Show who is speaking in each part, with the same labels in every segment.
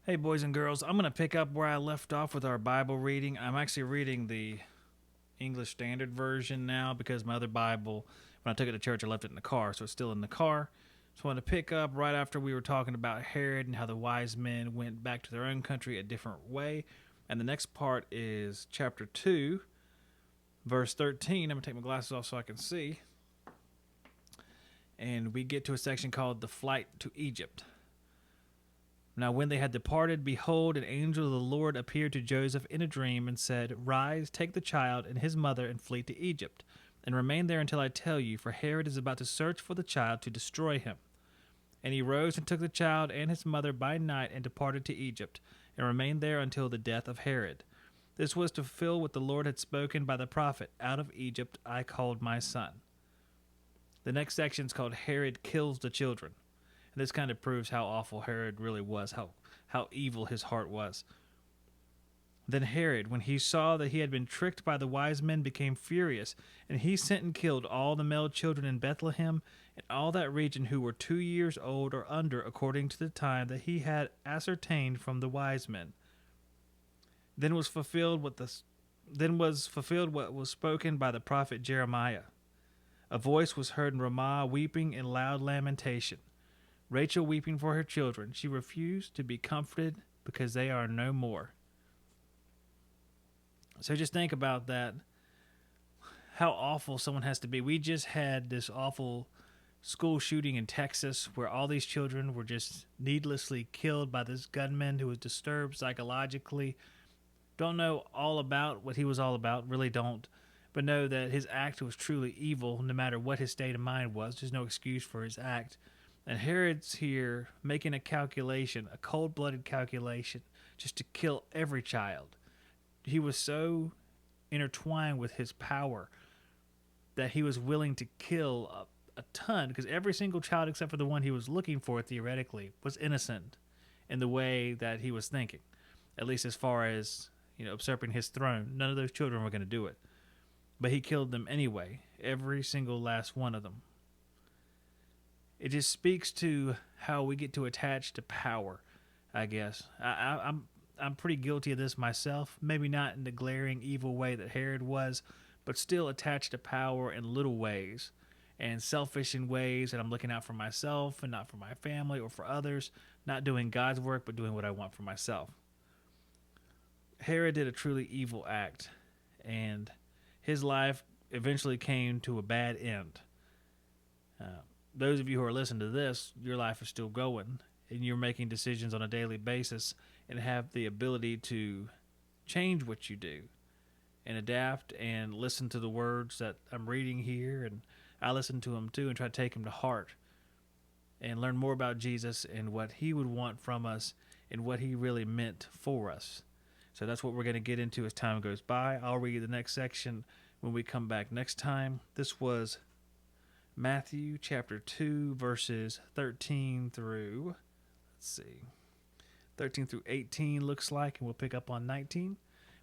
Speaker 1: Hey, boys and girls, I'm going to pick up where I left off with our Bible reading. I'm actually reading the English Standard Version now because my other Bible, when I took it to church, I left it in the car, so it's still in the car. So I want to pick up right after we were talking about Herod and how the wise men went back to their own country a different way. And the next part is chapter 2, verse 13. I'm going to take my glasses off so I can see. And we get to a section called the flight to Egypt. Now, when they had departed, behold, an angel of the Lord appeared to Joseph in a dream and said, Rise, take the child and his mother and flee to Egypt, and remain there until I tell you, for Herod is about to search for the child to destroy him. And he rose and took the child and his mother by night and departed to Egypt, and remained there until the death of Herod. This was to fulfill what the Lord had spoken by the prophet, Out of Egypt I called my son. The next section is called Herod Kills the Children. And this kind of proves how awful Herod really was, how evil his heart was. Then Herod, when he saw that he had been tricked by the wise men, became furious, and he sent and killed all the male children in Bethlehem and all that region who were 2 years old or under, according to the time that he had ascertained from the wise men. Then was fulfilled what was spoken by the prophet Jeremiah. A voice was heard in Ramah, weeping in loud lamentation, Rachel weeping for her children. She refused to be comforted because they are no more. So just think about that. How awful someone has to be. We just had this awful school shooting in Texas where all these children were just needlessly killed by this gunman who was disturbed psychologically. Don't know all about what he was all about, really don't. But know that his act was truly evil no matter what his state of mind was. There's no excuse for his act. And Herod's here making a calculation, a cold blooded calculation, just to kill every child. He was so intertwined with his power that he was willing to kill a ton, because every single child except for the one he was looking for, theoretically, was innocent in the way that he was thinking. At least as far as, usurping his throne. None of those children were going to do it. But he killed them anyway, every single last one of them. It just speaks to how we get to attach to power, I guess. I'm pretty guilty of this myself. Maybe not in the glaring evil way that Herod was, but still attached to power in little ways and selfish in ways that I'm looking out for myself and not for my family or for others, not doing God's work, but doing what I want for myself. Herod did a truly evil act, and his life eventually came to a bad end. Those of you who are listening to this, your life is still going, and you're making decisions on a daily basis and have the ability to change what you do and adapt and listen to the words that I'm reading here. And I listen to them too and try to take them to heart and learn more about Jesus and what he would want from us and what he really meant for us. So that's what we're going to get into as time goes by. I'll read the next section when we come back next time. This was Matthew chapter 2, verses 13 through, 13 through 18 looks like, and we'll pick up on 19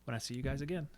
Speaker 1: when I see you guys again.